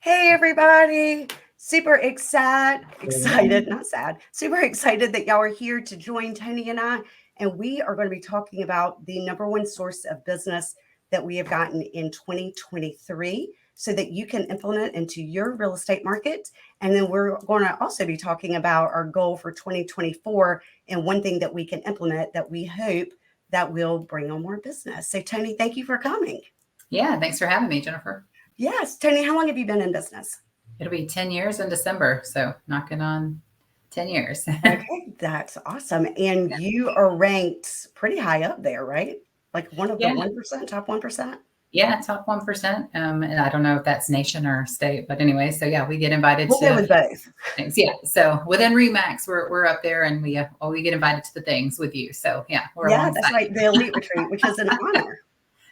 Hey, everybody. Excited, not sad, super excited that y'all are here to join Toni and I. And we are going to be talking about the number one source of business that we have gotten in 2023 so that you can implement into your real estate market. And then we're going to also be talking about our goal for 2024 and one thing that we can implement that we hope that will bring on more business. So, Toni, thank you for coming. Yeah, thanks for having me, Jennifer. Yes. Toni, how long have you been in business? It'll be 10 years in December, so knocking on 10 years. Okay, that's awesome. And you are ranked pretty high up there, right? Like one of the Yeah, 1%, top 1%? yeah, top 1%. And I don't know if that's nation or state, but anyway, so yeah, we get invited We'll go to with both. things. Yeah, so within Remax, we're up there, and we get invited to the things with you. So yeah, we're Yeah, that's alongside right. you. The elite retreat, which is an honor.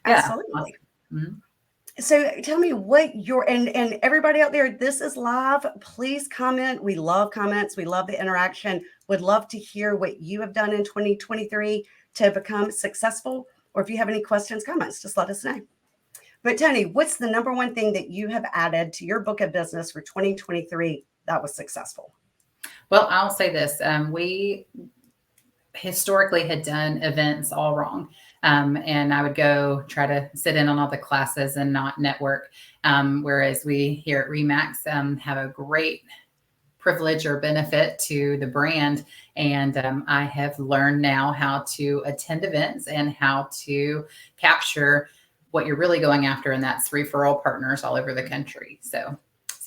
Yeah, Absolutely. awesome. Mhm. So tell me what your and everybody out there, this is live. Please comment. We love comments. We love the interaction. Would love to hear what you have done in 2023 to become successful. Or if you have any questions, comments, just let us know. But Toni, what's the number one thing that you have added to your book of business for 2023 that was successful? Well, I'll say this: we historically had done events all wrong. And I would go try to sit in on all the classes and not network. Whereas we here at Remax have a great privilege or benefit to the brand. And I have learned now how to attend events and how to capture what you're really going after, and that's referral partners all over the country. So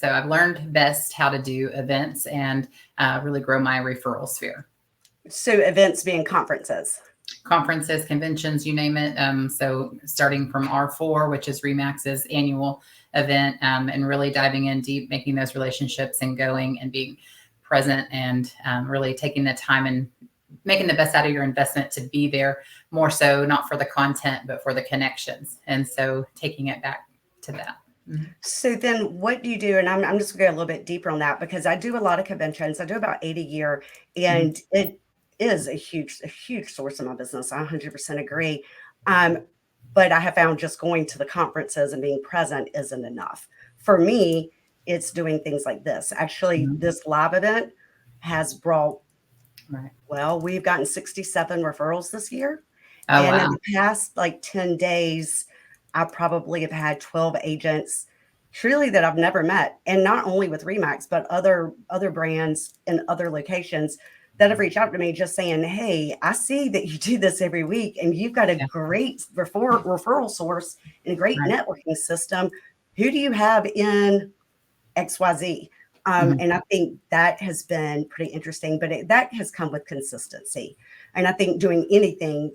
I've learned best how to do events and really grow my referral sphere. So events being conferences. Conferences, conventions, you name it. So starting from R4, which is Remax's annual event, and really diving in deep, making those relationships and going and being present and really taking the time and making the best out of your investment to be there, more so not for the content, but for the connections. And so taking it back to that. Mhm. So then what do you do? And I'm just going to go a little bit deeper on that because I do a lot of conventions. I do about 8 a year, Mhm. and it is a huge source of my business. I 100% agree. Um, but I have found just going to the conferences and being present isn't enough. For me, it's doing things like this. Actually, Mhm. this live event has brought, Right. well, we've gotten 67 referrals this year. Oh, And in wow. the past like 10 days, I probably have had 12 agents truly that I've never met. And not only with Remax, but other brands in other locations that have reached out to me just saying, hey, I see that you do this every week and you've got a Yeah. great referral source and a great Right. networking system. Who do you have in XYZ? Mhm. And I think that has been pretty interesting, but that has come with consistency. And I think doing anything,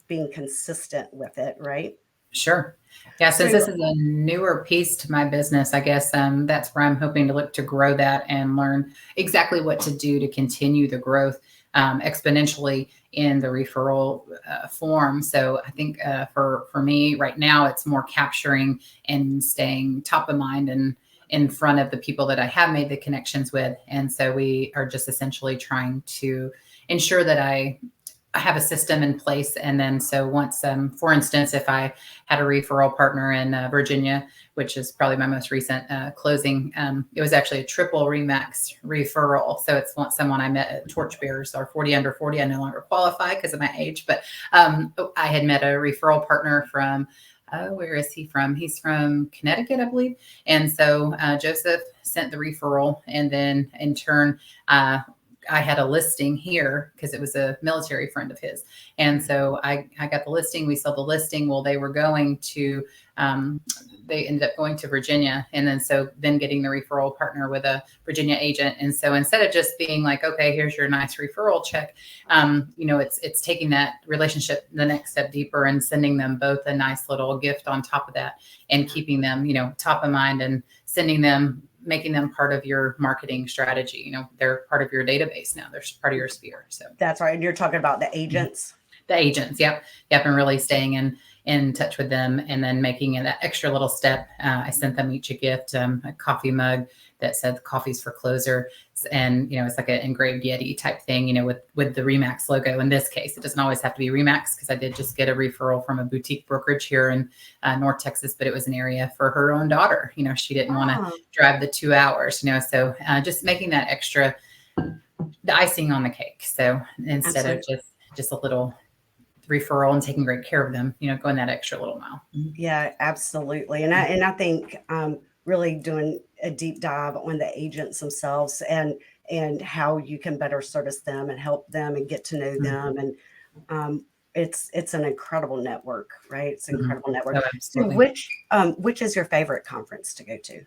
being consistent with it, right? Sure. Yeah, since So this is a newer piece to my business, I guess that's where I'm hoping to look to grow that and learn exactly what to do to continue the growth exponentially in the referral form. So I think for me right now, it's more capturing and staying top of mind and in front of the people that I have made the connections with. And so we are just essentially trying to ensure that I have a system in place. And then, so once, for instance, if I had a referral partner in Virginia, which is probably my most recent closing, it was actually a triple Remax referral. So it's someone I met at Torchbearers, or 40 under 40. I no longer qualify because of my age, but I had met a referral partner from where is he from? He's from Connecticut, I believe. And so Joseph sent the referral, and then in turn, I had a listing here because it was a military friend of his. And so I got the listing. We sold the listing. Well, they ended up going to Virginia. And then getting the referral partner with a Virginia agent. And so instead of just being like, okay, here's your nice referral check, it's taking that relationship the next step deeper and sending them both a nice little gift on top of that and keeping them, top of mind and making them part of your marketing strategy. They're part of your database now. They're part of your sphere. So that's right. And you're talking about the agents. the agents, yep, and really staying in touch with them, and then making it that extra little step. I sent them each a gift, a coffee mug that said "Coffee's for Closer," and it's like an engraved Yeti type thing, with the Remax logo. In this case, it doesn't always have to be Remax, because I did just get a referral from a boutique brokerage here in North Texas, but it was an area for her own daughter. She didn't want to drive the 2 hours. So just making that extra, the icing on the cake. So instead of just a little referral and taking great care of them, going that extra little mile. Yeah, absolutely. And I think really doing a deep dive on the agents themselves and how you can better service them and help them and get to know them. And it's an incredible network, right? It's an incredible network. Oh, So which is your favorite conference to go to?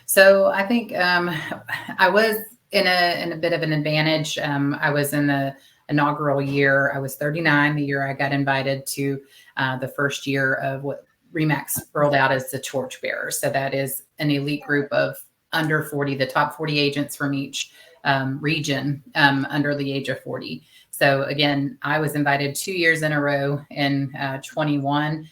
So I think I was in a bit of an advantage. I was in the inaugural year. I was 39 the year I got invited to the first year of what Remax rolled out as the torchbearers. So that is an elite group of under 40, the top 40 agents from each region under the age of 40. So again, I was invited 2 years in a row in 21,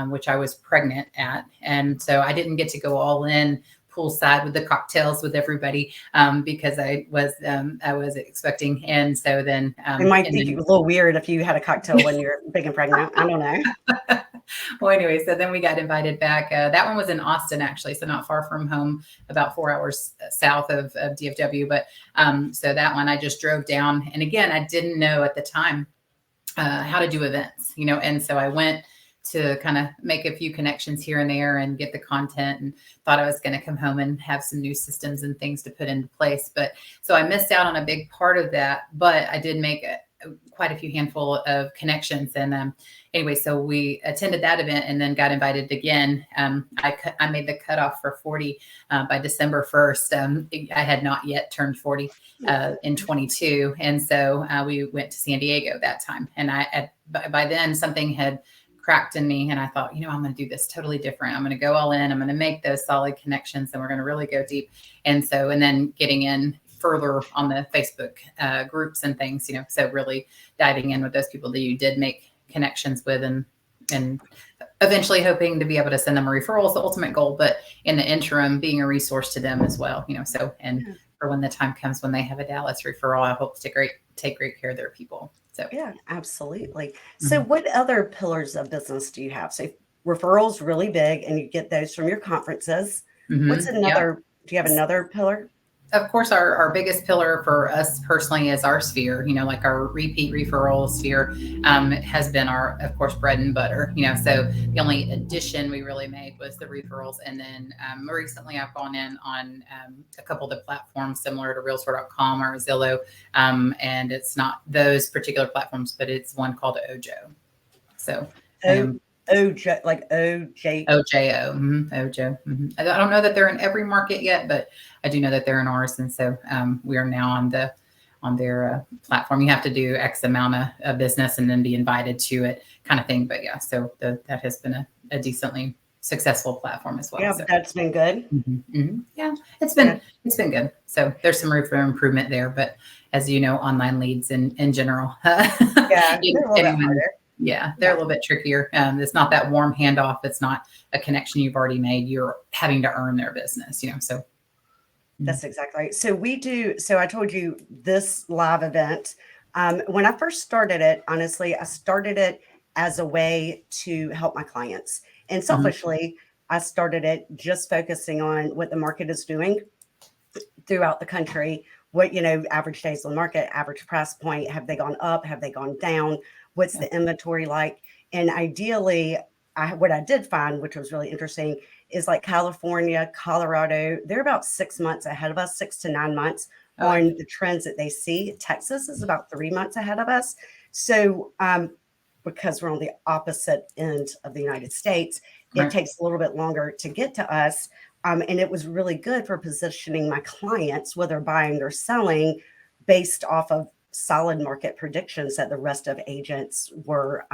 which I was pregnant at. And so I didn't get to go all in poolside with the cocktails with everybody because I was expecting. And so then it might think it was a little weird if you had a cocktail when you're big and pregnant. I don't know. Well, anyway, so then we got invited back. That one was in Austin, actually, so not far from home, about 4 hours south of DFW. But so that one I just drove down. And again, I didn't know at the time how to do events, and so I went to kind of make a few connections here and there and get the content, and thought I was going to come home and have some new systems and things to put into place. But so I missed out on a big part of that, but I did make quite a few handful of connections. And anyway, so we attended that event and then got invited again. I made the cutoff for 40 by December 1st. I had not yet turned 40 in 22. And so we went to San Diego that time. And by then something had cracked in me, and I thought, I'm going to do this totally different. I'm going to go all in. I'm going to make those solid connections, and we're going to really go deep. And then getting in further on the Facebook groups and things, so really diving in with those people that you did make connections with, and eventually hoping to be able to send them a referral is the ultimate goal, but in the interim, being a resource to them as well, so, and for when the time comes when they have a Dallas referral, I hope to take great care of their people. So yeah, absolutely. So what other pillars of business do you have? So referrals really big, and you get those from your conferences. What's another? Do you have another pillar? Of course, our biggest pillar for us personally is our sphere, like our repeat referral sphere. It has been our, of course, bread and butter, so the only addition we really made was the referrals. And then recently I've gone in on a couple of the platforms similar to Realtor.com or Zillow. And it's not those particular platforms, but it's one called Ojo. So OJ, like OJ. OJO. Ojo. I don't know that they're in every market yet, but I do know that they're in ours. And so we are now on their platform. You have to do X amount of business and then be invited to it, kind of thing. But yeah, so that has been a decently successful platform as well. Yeah, so. That's been good. Yeah, it's been good. So there's some room for improvement there. But as you know, online leads in general. Yeah, they're a little bit harder. Yeah, they're a little bit trickier. It's not that warm handoff. It's not a connection you've already made. You're having to earn their business, so. That's exactly right. So we do. So I told you this live event. When I first started it, honestly, I started it as a way to help my clients. And selfishly, I started it just focusing on what the market is doing throughout the country. What, average days on market, average price point, have they gone up? Have they gone down? What's the inventory like? And ideally, what I did find, which was really interesting, is like California, Colorado, they're about 6 months ahead of us, 6 to 9 months on the trends that they see. Texas is about 3 months ahead of us. So because we're on the opposite end of the United States, it takes a little bit longer to get to us. And it was really good for positioning my clients, whether buying or selling, based off of solid market predictions that the rest of agents were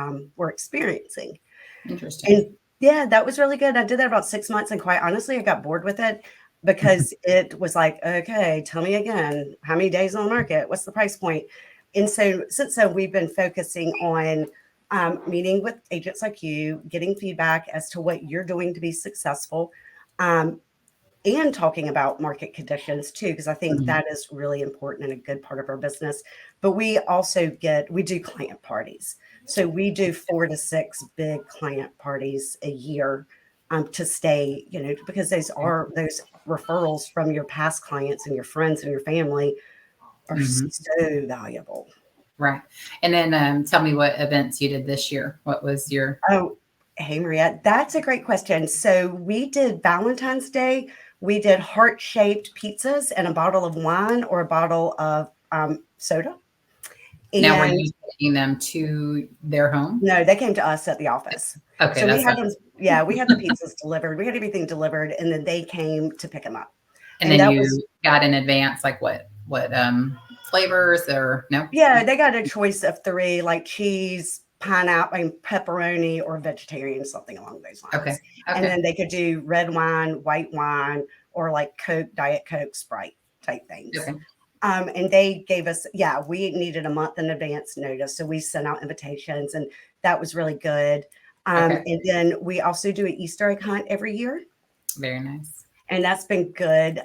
experiencing. Interesting. And yeah, that was really good. I did that about 6 months, and quite honestly, I got bored with it because it was like, okay, tell me again, how many days on the market? What's the price point? And so since then, we've been focusing on meeting with agents like you, getting feedback as to what you're doing to be successful, um, and talking about market conditions too, because I think Mhm. that is really important and a good part of our business. But we do client parties. So we do 4 to 6 big client parties a year, to stay, because those referrals from your past clients and your friends and your family are Mhm. so valuable. Right. And then tell me what events you did this year. What was your? Oh, hey, Maria, that's a great question. So we did Valentine's Day. We did heart-shaped pizzas and a bottle of wine or a bottle of soda. Now, were And you taking them to their home? no, they came to us at the office. Okay, So we that's had fine. them, yeah, we had the pizzas delivered. We had everything delivered, and then they came to pick them up. And And then that was, you got in advance, like what flavors or no? yeah, they got a choice of 3, like cheese, pineapple, and pepperoni, or vegetarian, something along those Okay. lines. And Okay. then they could do red wine, white wine, or like Coke, Diet Coke, Sprite type things. Okay. And they gave us, yeah, we needed a month in advance notice. So we sent out invitations, and that was really good. Okay. And then we also do an Easter egg hunt every year, Very nice. and that's been good.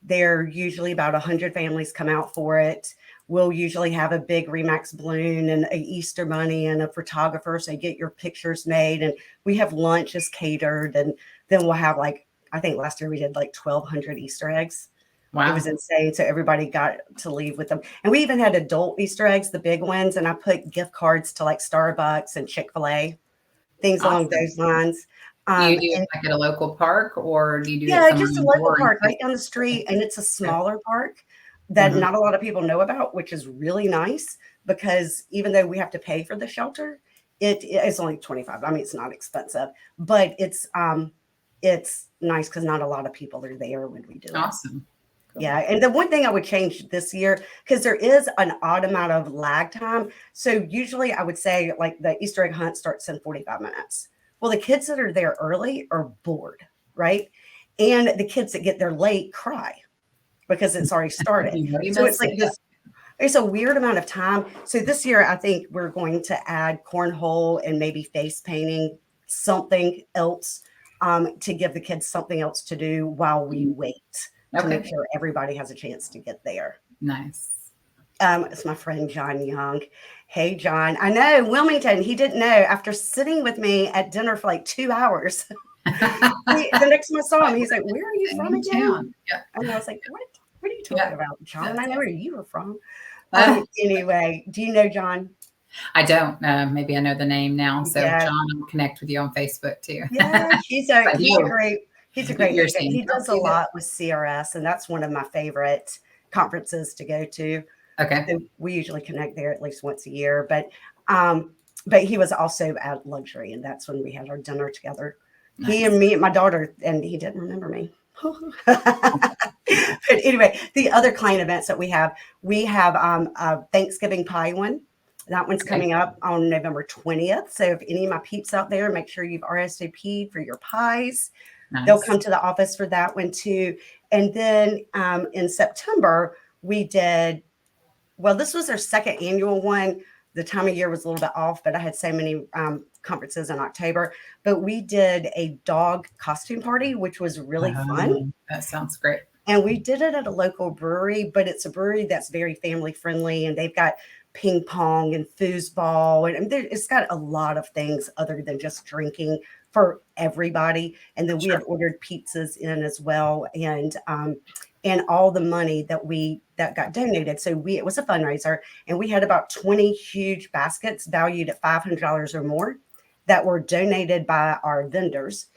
There usually about 100 families come out for it. We'll usually have a big remax balloon and a Easter bunny and a photographer, so you get your pictures made, and we have lunches catered, and then we'll have, like, I think last year we did like 1,200 Easter eggs. It was Wow. insane. So everybody got to leave with them. And we even had adult Easter eggs, the big ones. And I put gift cards to like Starbucks and Chick-fil-A, things along Awesome. those lines. Do you do it And like at a local park or do you do it yeah, somewhere just a local indoor? park right down the Okay. street. And it's a Okay. smaller park that Mhm. not a lot of people know about, which is really nice because even though we have to pay for the shelter, it's only 25. I mean, it's not expensive, but it's nice because not a lot of people are there when we do it. Awesome. Cool. Yeah, and the one thing I would change this year, because there is an odd amount of lag time. So usually I would say like the Easter egg hunt starts in 45 minutes. Well, the kids that are there early are bored, right? And the kids that get there late cry because it's already started. You already So it's missed like it. this, it's a weird amount of time. So this year I think we're going to add cornhole and maybe face painting, something else, to give the kids something else to do while we Mhm. wait to make Okay. sure everybody has a chance to get there. Nice. It's my friend John Young. Hey, John. I know Wilmington. He didn't know after sitting with me at dinner for like 2 hours. The next time I saw him, he's like, "Where are you from In again?" town. Yeah. And I was like, "What? What are you talking Yeah. about, John? I That's know awesome. where you were from." Uh, Anyway, do you know John? I don't. Maybe I know the name now. So Yeah, John, I'll connect with you on Facebook too. yeah. I know He's a great you're agent. saying, He don't does a do this. lot with CRS, and that's one of my favorite conferences to go to. Okay. So we usually connect there at least once a year. But he was also at Luxury, and that's when we had our dinner together. He and Nice. me and my daughter, and he didn't remember me. But anyway, the other client events that we have a Thanksgiving pie one. That one's Okay. coming up on November 20th. So if any of my peeps out there, make sure you've RSVP'd for your pies. They'll Nice. come to the office for that one too. And then in September, we did, well, this was our second annual one. The time of year was a little bit off, but I had so many conferences in October. But we did a dog costume party, which was really fun. That sounds great. And we did it at a local brewery, but it's a brewery that's very family friendly, and they've got ping pong and foosball, and it's got a lot of things other than just drinking for everybody. And then we Sure. had ordered pizzas in as well, and all the money that got donated. So it was a fundraiser, and we had about 20 huge baskets valued at $500 or more that were donated by our vendors,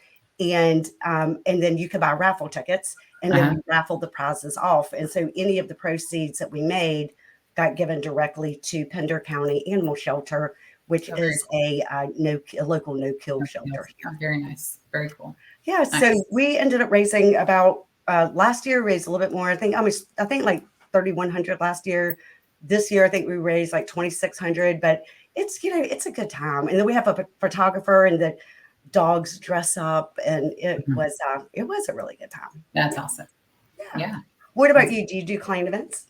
and then you could buy raffle tickets, and then Uh-huh. we raffled the prizes off. And so any of the proceeds that we made got given directly to Pender County Animal Shelter, which Oh, very is cool. a local no kill Okay, shelter oh, here. very nice. Very cool. Yeah, Nice. so we ended up raising about last year raised a little bit more. I think like 3,100 last year. This year I think we raised like 2,600, but it's a good time. And then we have a photographer, and the dogs dress up, and Mhm. it was a really good time. That's awesome. Yeah. Yeah. What about That's you? Do you do client events?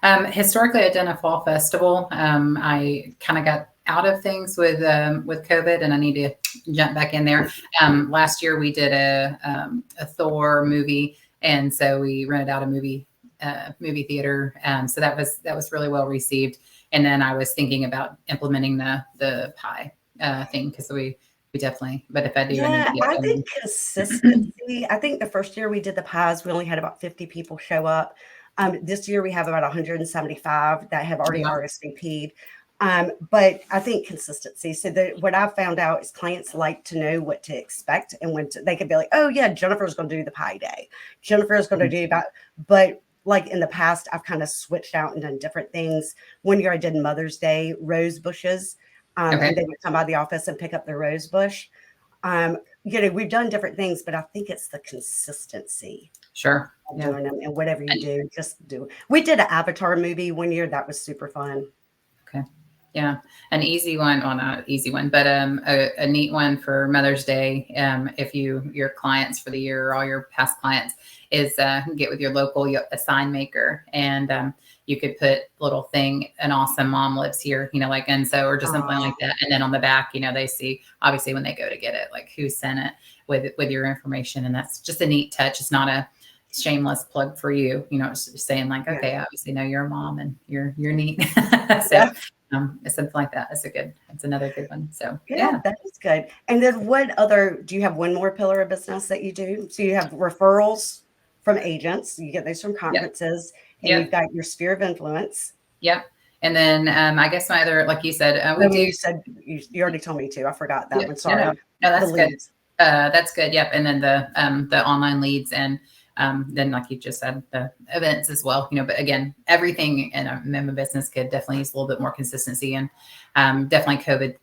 Historically, I've done a fall festival. I kind of got out of things with COVID, and I need to jump back in there. Last year we did a Thor movie, and so we rented out a movie theater. So that was really well received. And then I was thinking about implementing the pie thing, because we definitely. But if I do, I need Yeah, to get I think them. consistency. I think the first year we did the pies, we only had about 50 people show up. This year we have about 175 that have already Yeah. RSVP'd. But I think consistency. So what I've found out is clients like to know what to expect, and they could be like, oh yeah, Jennifer's going to do the pie day. Jennifer is going to do that. But like in the past, I've kind of switched out and done different things. One year I did Mother's Day rose bushes. Okay. And they would come by the office and pick up their rose bush. We've done different things, but I think it's the consistency Sure. of Yeah. doing them, and whatever you do, just do it. We did an Avatar movie one year. That was super fun. Okay. Yeah. An easy one. Well, not an easy one, but a neat one for Mother's Day. If your clients for the year, or all your past clients, is get with your local sign maker, and you could put little thing, an awesome mom lives here, like, and so, or just something like that. And then on the back, they see, obviously when they go to get it, like who sent it with your information. And that's just a neat touch. It's not a shameless plug for you, it's just saying like, okay, I obviously know you're a mom and you're neat. So it's something like that. It's another good one. So yeah, that is good. And then do you have one more pillar of business that you do? So you have referrals from agents, you get those from conferences, and you've got your sphere of influence. Yep. And then I guess my other, like you said, You said you already told me to. I forgot that one. Sorry. No, that's good. Leads. That's good. Yep. And then the online leads, and then, like you just said, the events as well. But again, everything in a member business could definitely use a little bit more consistency, and definitely COVID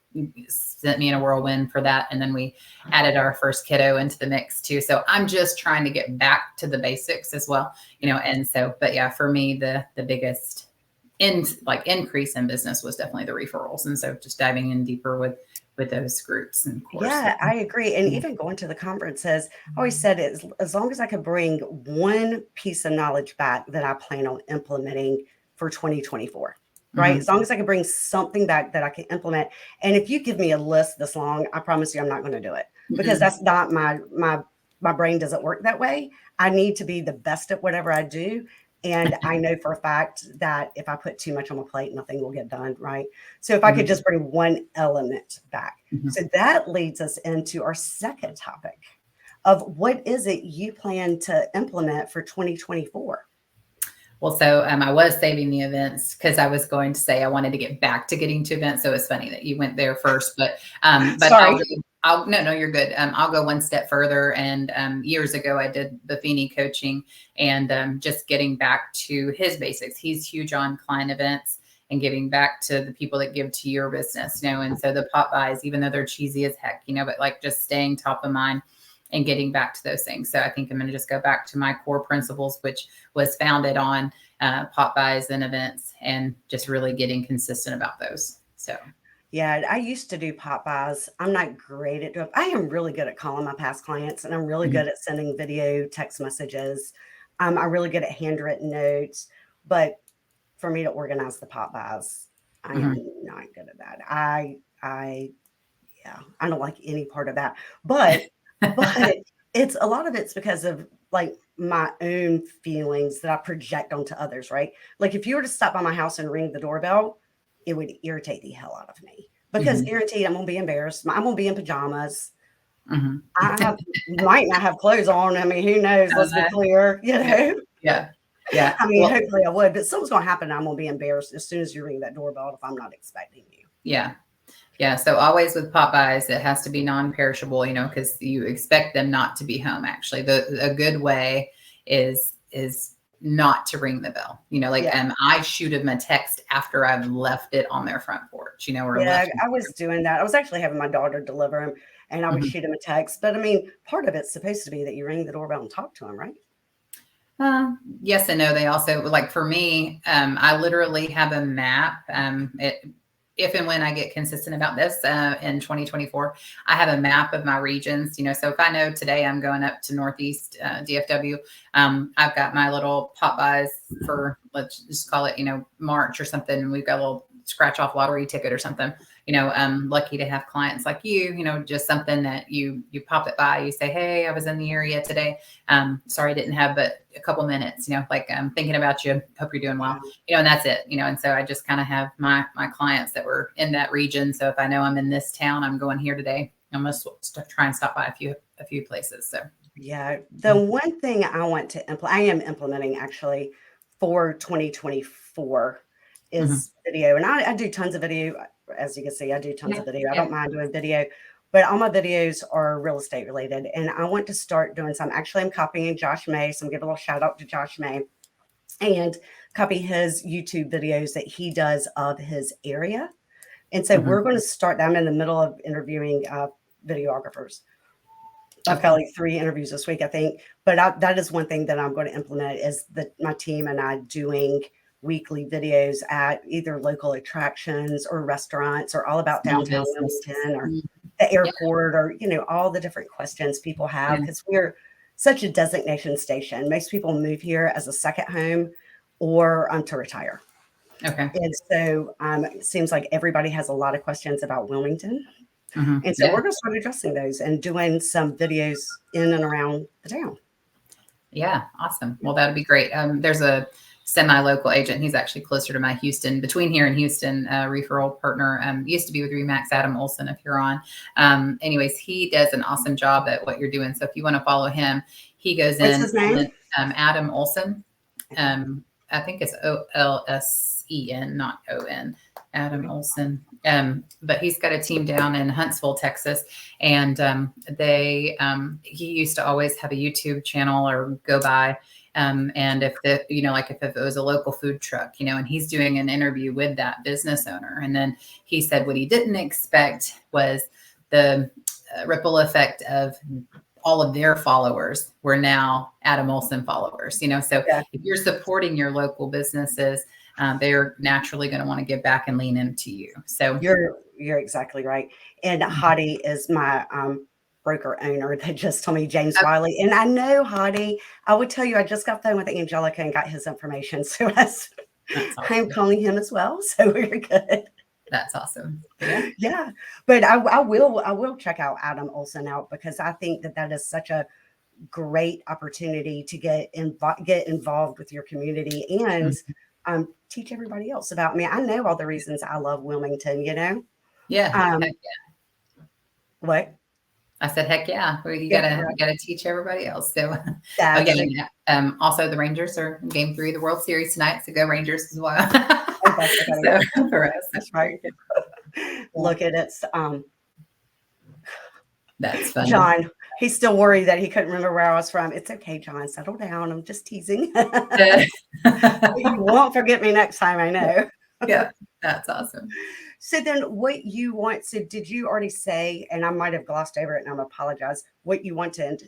sent me in a whirlwind for that. And then we added our first kiddo into the mix too. So I'm just trying to get back to the basics as well. And so, but yeah, for me, the biggest increase in business was definitely the referrals. And so just diving in deeper with those groups, and of course. Yeah, I agree. And even going to the conferences, I always said as long as I could bring one piece of knowledge back that I plan on implementing for 2024, right? As long as I can bring something back that I can implement. And if you give me a list this long, I promise you I'm not going to do it, because that's not my brain doesn't work that way. I need to be the best at whatever I do. And I know for a fact that if I put too much on my plate, nothing will get done, right? So if I could just bring one element back. So that leads us into our second topic of what is it you plan to implement for 2024? Well, so I was saving the events, because I was going to say I wanted to get back to getting to events. So it's funny that you went there first, but Sorry. No, you're good. I'll go one step further. And years ago, I did Buffini coaching, and just getting back to his basics. He's huge on client events and giving back to the people that give to your business, and so the pop buys, even though they're cheesy as heck, but like just staying top of mind and getting back to those things. So I think I'm going to just go back to my core principles, which was founded on pop buys and events, and just really getting consistent about those. So. Yeah, I used to do pop buys. I'm not great at doing. I am really good at calling my past clients, and I'm really good at sending video, text messages. I'm really good at handwritten notes, but for me to organize the pop buys, I am not good at that. I don't like any part of that. But it's a lot of it's because of like my own feelings that I project onto others, right? Like if you were to stop by my house and ring the doorbell, it would irritate the hell out of me, because guaranteed I'm gonna be embarrassed. I'm gonna be in pajamas. I might not have clothes on. I mean, who knows? Let's be clear, Yeah. I mean, hopefully I would, but something's gonna happen. I'm gonna be embarrassed as soon as you ring that doorbell if I'm not expecting you. Yeah. So always with pop buys, it has to be non-perishable, because you expect them not to be home. Actually, a good way is not to ring the bell. I shoot them a text after I've left it on their front porch. Or I was doing that. I was actually having my daughter deliver them, and I would shoot them a text. But I mean, part of it's supposed to be that you ring the doorbell and talk to them, right? Yes and no. They also, like for me, I literally have a map. If and when I get consistent about this in 2024, I have a map of my regions, so if I know today I'm going up to Northeast DFW, I've got my little pop buys for, let's just call it, March or something. And we've got a little scratch off lottery ticket or something, I'm lucky to have clients like just something that you pop it by, you say, hey, I was in the area today. Sorry, I didn't have but a couple minutes, like I'm thinking about you. Hope you're doing well, and that's it, and so I just kind of have my clients that were in that region. So if I know I'm in this town, I'm going here today, I'm going to try and stop by a few places. So yeah, the one thing I want to implement, I am implementing actually for 2024 is video. And I do tons of video. As you can see, I do tons of video. I don't mind doing video, but all my videos are real estate related. And I want to start doing some. Actually, I'm copying Josh May. So I'm giving a little shout out to Josh May and copy his YouTube videos that he does of his area. And so we're going to start. I'm in the middle of interviewing videographers. I've got like 3 interviews this week, I think. But that is one thing that I'm going to implement is that my team and I doing weekly videos at either local attractions or restaurants or all about downtown Wilmington or the airport or, all the different questions people have because we're such a destination station. Most people move here as a second home or to retire. Okay. And so it seems like everybody has a lot of questions about Wilmington. And so we're going to start addressing those and doing some videos in and around the town. Yeah. Awesome. Well, that'd be great. There's a semi-local agent. He's actually closer to my Houston, between here and Houston, referral partner. Used to be with Remax, Adam Olson, if you're on. Anyways, he does an awesome job at what you're doing. So if you want to follow him, he goes What's in. His name? Adam Olson. I think it's Olsen, not On. Adam Olson. But he's got a team down in Huntsville, Texas. And he used to always have a YouTube channel or go by. And if if it was a local food truck, and he's doing an interview with that business owner. And then he said what he didn't expect was the ripple effect of all of their followers were now Adam Olson followers, so if you're supporting your local businesses, they're naturally going to want to give back and lean into you. So you're exactly right. And Hottie is my broker owner that just told me James Wiley. And I know Hottie, I would tell you, I just got phone with Angelica and got his information. So awesome. I'm calling him as well. So we're good. That's awesome. Yeah. But I will check out Adam Olson out because I think that is such a great opportunity to get involved with your community and teach everybody else about me. I know all the reasons I love Wilmington, Yeah. What? I said, heck yeah. Well, you gotta teach everybody else. So also the Rangers are in game 3 of the World Series tonight. So go Rangers as well. So, for us. That's right. Look at it. That's funny. John, he's still worried that he couldn't remember where I was from. It's okay, John. Settle down. I'm just teasing. You won't forget me next time, I know. Yeah, that's awesome. So then what you want, so did you already say, and I might have glossed over it and I apologize, what you want to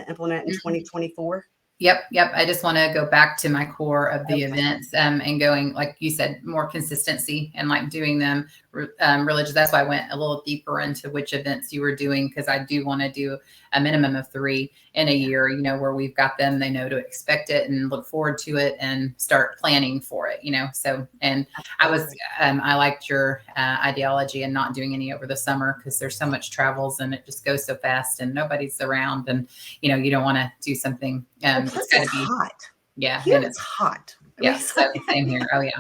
implement in 2024? Yep. I just want to go back to my core of the events and going, like you said, more consistency and like doing them religious. That's why I went a little deeper into which events you were doing, because I do want to do a minimum of 3 in a year, where we've got them, they know to expect it and look forward to it and start planning for it, So, and I liked your ideology and not doing any over the summer because there's so much travels and it just goes so fast and nobody's around and, you don't want to do something. Plus it's hot. Yeah. Here it's hot. Yeah. So same here. Oh yeah.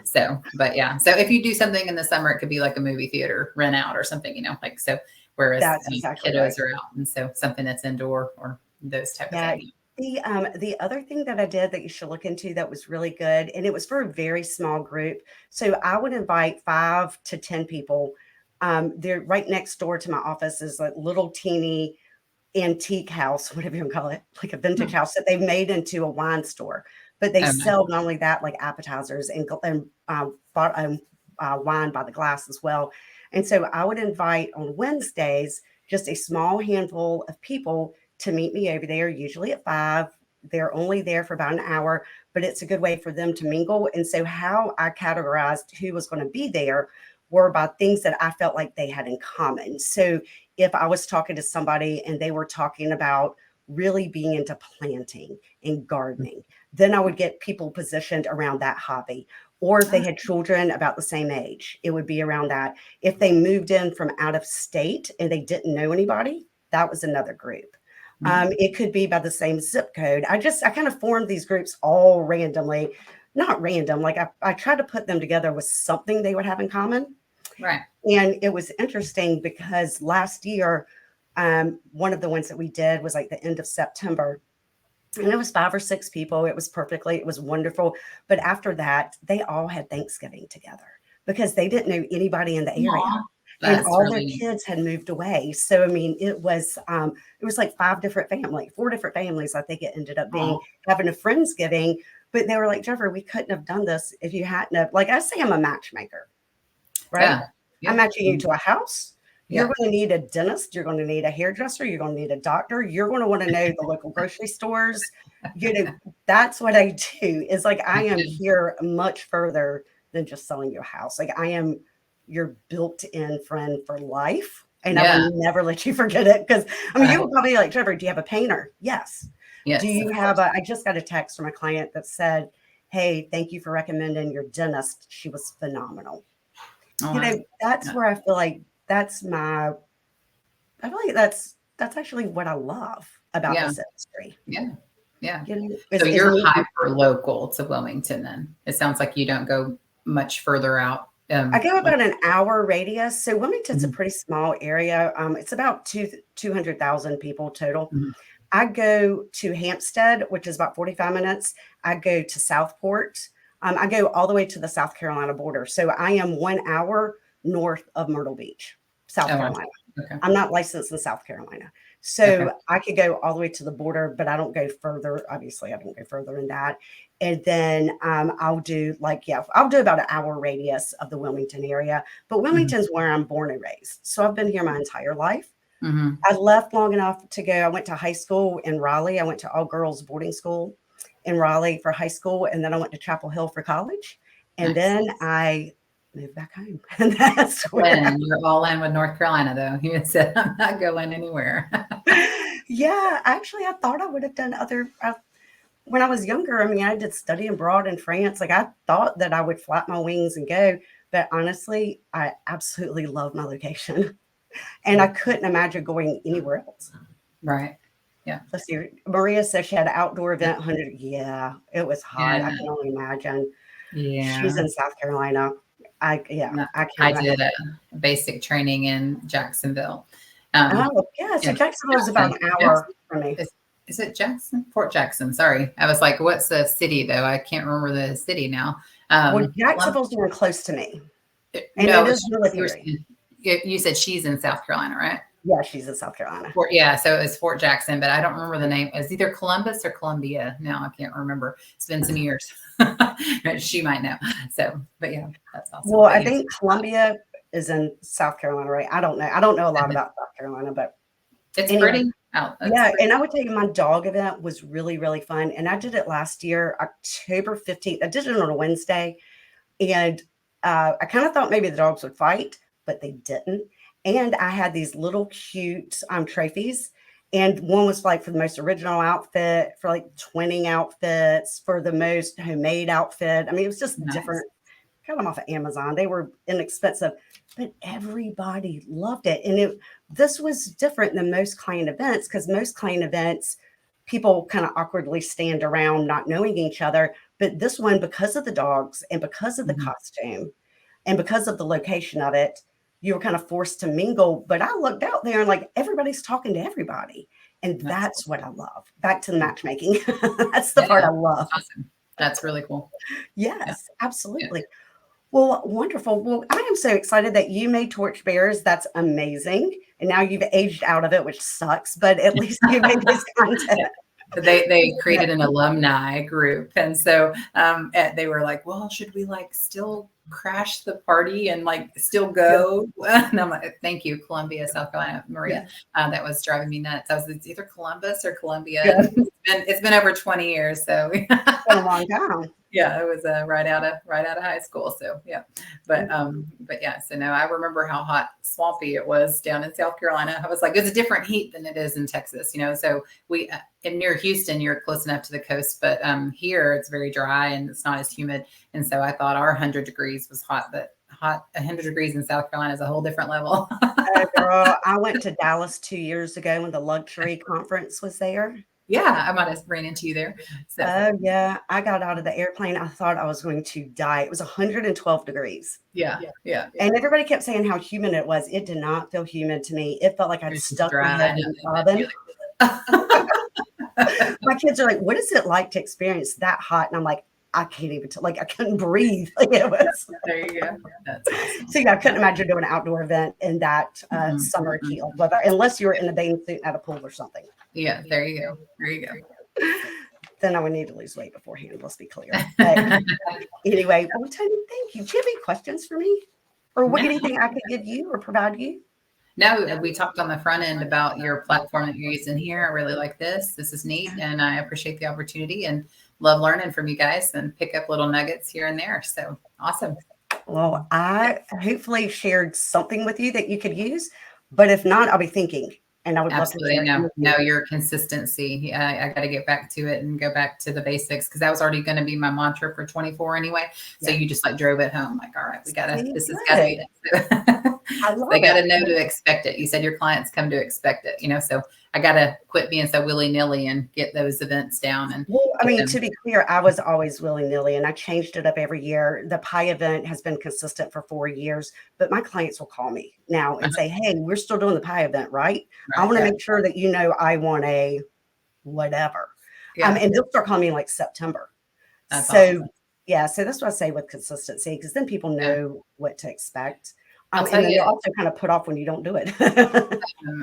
So, but yeah. So if you do something in the summer, it could be like a movie theater rent out or something, so whereas exactly kiddos are out. And so something that's indoor or those type of things. The other thing that I did that you should look into that was really good, and it was for a very small group. So I would invite 5 to 10 people. They're right next door to my office is a little teeny antique house, whatever you want to call it, like a vintage house that they've made into a wine store. But they sell not only that, like appetizers and wine by the glass as well. And so I would invite on Wednesdays just a small handful of people to meet me over there, usually at 5. They're only there for about an hour, but it's a good way for them to mingle. And so how I categorized who was going to be there were by things that I felt like they had in common. So if I was talking to somebody and they were talking about really being into planting and gardening, then I would get people positioned around that hobby. or if they had children about the same age, it would be around that. If they moved in from out of state and they didn't know anybody, that was another group. It could be by the same zip code. I kind of formed these groups all randomly, not random. Like I tried to put them together with something they would have in common. Right. And it was interesting because last year, one of the ones that we did was like the end of September. And it was 5 or 6 people. It was wonderful. But after that, they all had Thanksgiving together because they didn't know anybody in the area. Aw, And that's all their really neat. kids had moved away. So I mean, it was like 4 different families, I think it ended up being, Aw. having a Friendsgiving. But they were like, Jeffrey, we couldn't have done this if you hadn't have, like, I say I'm a matchmaker, right? Yeah. I'm Yeah. matching you to a house. You're Yeah. going to need a dentist. You're going to need a hairdresser. You're going to need a doctor. You're going to want to know the local grocery stores. That's what I do. Is like I am here much further than just selling you a house. Like I am your built-in friend for life. And I Yeah. will never let you forget it. Because I mean, you Right. would probably be like, Trevor, do you have a painter? Yes. Yes. Do you of have course. I just got a text from a client that said, hey, thank you for recommending your dentist. She was phenomenal. Oh, wow. That's Yeah. where I feel like I feel like that's actually what I love about Yeah. this industry. Yeah. Yeah. Is So you're meeting. hyper local to Wilmington then. It sounds like you don't go much further out. I go about an hour radius. So Wilmington's a Mhm. pretty small area. It's about 200,000 people total. Mhm. I go to Hampstead, which is about 45 minutes. I go to Southport. I go all the way to the South Carolina border. So I am 1 hour north of Myrtle Beach, South Oh, wow. Carolina. Okay. I'm not licensed in South Carolina. Okay. So I could go all the way to the border, but I don't go further. Obviously, I don't go further than that. And then I'll do about an hour radius of the Wilmington area. But Mhm. Wilmington's where I'm born and raised. So I've been here my entire life. Mhm. I left long enough to go. I went to high school in Raleigh. I went to all girls boarding school in Raleigh for high school. And then I went to Chapel Hill for college. And Nice. then I moved back home. And that's where And you're all in with North Carolina, though. You said, I'm not going anywhere. yeah, actually, I thought I would have done when I was younger. I mean, I did study abroad in France. Like, I thought that I would flap my wings and go. But honestly, I absolutely love my location. And I couldn't imagine going anywhere else. Right. Yeah. Let's see. Maria says she had an outdoor event. 100. Yeah, it was hot. I Yeah. can only imagine. She's Yeah. in South Carolina. No, I I can't. did a basic training in Jacksonville. Um, Oh, yeah. So yeah, Jacksonville is about Jackson. an hour Jackson. from me. Is it Jackson? Fort Jackson. Sorry. I was like, what's the city though? I can't remember the city now. Well, Colum- Jacksonville's more close to me, and no, it is you, military. you said she's in South Carolina, right? Yeah, she's in South Carolina. Yeah, so it was Fort Jackson, but I don't remember the name. It's either Columbus or Columbia. Now I can't remember. It's been some years. She might know. So, but yeah, that's awesome. Well, But I yes, think Columbia is in South Carolina, right? I don't know. I don't know a lot about South Carolina, but it's anyway. pretty out. Yeah, and I would tell you my dog event was really, really fun. And I did it last year, October 15th. I did it on a Wednesday. And I kind of thought maybe the dogs would fight, but they didn't. And I had these little cute trophies. And one was like for the most original outfit, for like twinning outfits, for the most homemade outfit. I mean, it was just Nice. different. Got them off of Amazon. They were inexpensive, but everybody loved it. And this was different than most client events, because most client events, people kind of awkwardly stand around not knowing each other. But this one, because of the dogs and because of the costume and because of the location of it, you were kind of forced to mingle. But I looked out there and like everybody's talking to everybody. And that's what I love. Back to the matchmaking. That's the part I love. Awesome. That's really cool. Yes, absolutely. Well, wonderful. Well, I am so excited that you made Torchbearers. That's amazing. And now you've aged out of it, which sucks, but at least you made this content. They created an alumni group. And so they were like, well, should we like still crash the party and like still go. And I'm like, thank you, Columbia, South Carolina, Maria. Yeah. That was driving me nuts. It's either Columbus or Columbia. Yeah. And it's been over 20 years. So It's been a long time. yeah, it was right out of high school. So yeah, but yeah. So no, I remember how hot, swampy it was down in South Carolina. I was like, it's a different heat than it is in Texas, you know. So we near Houston, you're close enough to the coast, but here it's very dry and it's not as humid. And so I thought our 100 degrees was hot, but 100 degrees in South Carolina is a whole different level. Oh, girl, I went to Dallas 2 years ago when the luxury conference was there. Yeah, I might have ran into you there. So Oh, yeah. I got out of the airplane. I thought I was going to die. It was 112 degrees. yeah. And everybody kept saying how humid it was. It did not feel humid to me. It felt like I'd It's stuck my dry. head in the oven. My kids are like, what is it like to experience that hot? And I'm like, I can't even tell. Like, I couldn't breathe. Like, it was. There you go. That's awesome. So, yeah, I couldn't imagine doing an outdoor event in that summer heat weather, unless you were in a bathing suit at a pool or something. Yeah, there you go. There you go. Then I would need to lose weight beforehand. Let's be clear. But anyway, well, Toni, thank you. Do you have any questions for me? Or what, anything I could give you or provide you? No, we talked on the front end about your platform that you're using here. I really like this. This is neat. And I appreciate the opportunity and love learning from you guys and pick up little nuggets here and there. So awesome. Well, I hopefully shared something with you that you could use. But if not, I'll be thinking. And I would Absolutely. love to share No, your consistency. I got to get back to it and go back to the basics because that was already going to be my mantra for 24 anyway. So you just like drove it home. Like, all right, this has got to be it. They got to know to expect it. You said your clients come to expect it, you know, so I got to quit being so willy-nilly and get those events down. And well, I mean, to be clear, I was always willy-nilly and I changed it up every year. The pie event has been consistent for 4 years, but my clients will call me now and say, hey, we're still doing the pie event, right? I want to make sure that you know I want a whatever. And they'll start calling me in like September. That's so awesome. Yeah, so that's what I say with consistency, because then people know what to expect. I'll And tell then you, they're also kind of put off when you don't do it.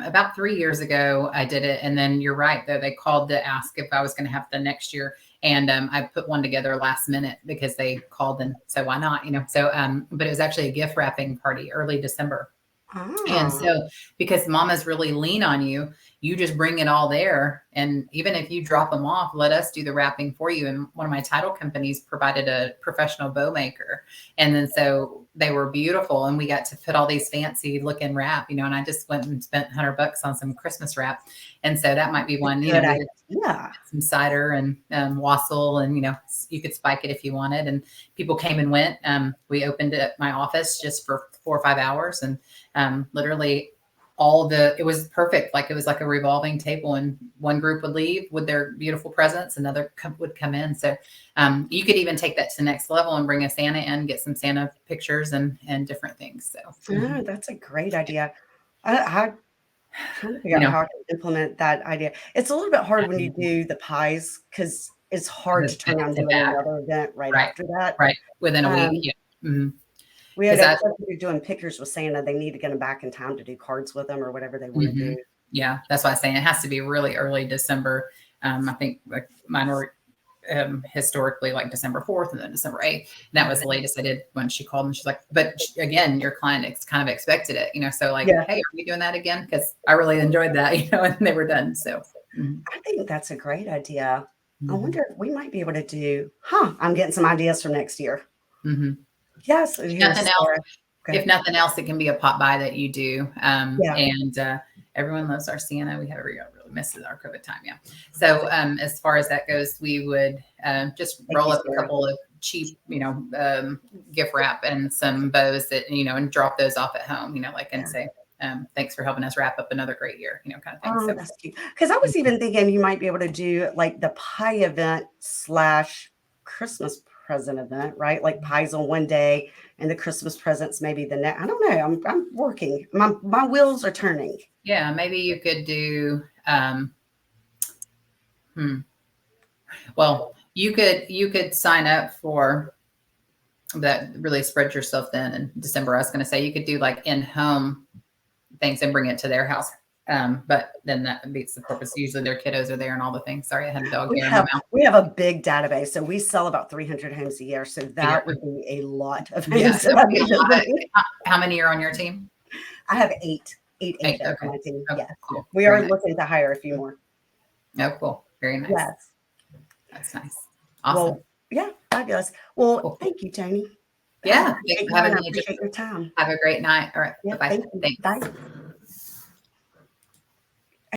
about 3 years ago, I did it. And then you're right, though. They called to ask if I was going to have the next year. And I put one together last minute because they called. And so why not? You know, so, but it was actually a gift wrapping party early December. And so because mamas really lean on you, you just bring it all there. And even if you drop them off, let us do the wrapping for you. And one of my title companies provided a professional bow maker. And then so they were beautiful. And we got to put all these fancy looking wrap, you know, and I just went and spent $100 on some Christmas wrap. And so that might be one, you know, some cider and wassail, and, you know, you could spike it if you wanted. And people came and went. We opened it at my office just for 4 or 5 hours. And literally it was perfect. Like it was like a revolving table, and one group would leave with their beautiful presents, another would come in. So you could even take that to the next level and bring a Santa in, get some Santa pictures and different things. So that's a great idea. I trying to figure out how I can implement that idea. It's a little bit hard when you do the pies because it's hard to turn around and do another event right after that. Right. Within a week. We had a doing pictures with Santa. They need to get them back in time to do cards with them or whatever they want to do. Yeah, that's why I'm saying it has to be really early December. I think like mine were historically like December 4th and then December 8th. And that was the latest I did when she called, and she's like, but again, your client kind of expected it, you know, so like, hey, are we doing that again? Because I really enjoyed that, you know, and they were done. So I think that's a great idea. I wonder if we might be able to do, I'm getting some ideas for next year. Yes. If nothing else, it can be a pop by that you do. And everyone loves our Santa. We really misses our COVID time. Yeah. So as far as that goes, we would just roll up a couple of cheap, you know, gift wrap and some bows that, you know, and drop those off at home, you know, like, and say, thanks for helping us wrap up another great year, you know, kind of thing. Oh, that's cute. Because I was even thinking you might be able to do like the pie event / Christmas present event, right? Like pies on one day and the Christmas presents maybe the next. I don't know. I'm working. My wheels are turning. Yeah, maybe you could do. Well, you could sign up for that. Really spread yourself thin in December. I was going to say you could do like in-home things and bring it to their house. But then that beats the purpose. Usually their kiddos are there and all the things. Sorry, I had a dog We hair in my have mouth. we have a big database, so we sell about 300 homes a year. So A year. that would be a lot of Yeah, homes that that I'd would be be a lot. visiting. How many are on your team? I have eight Eight. agents on Okay. my team. Okay. Yes, Cool. we Very are nice. looking to hire a few more. Oh, cool. Very nice. Yes. That's nice. Awesome. Well, yeah, fabulous. Well, Cool. thank you, Toni. Yeah. I Thanks appreciate for you and having I me. Just appreciate your time. have a great night. All right. Yeah, Bye-bye. thank you. Thanks. Bye.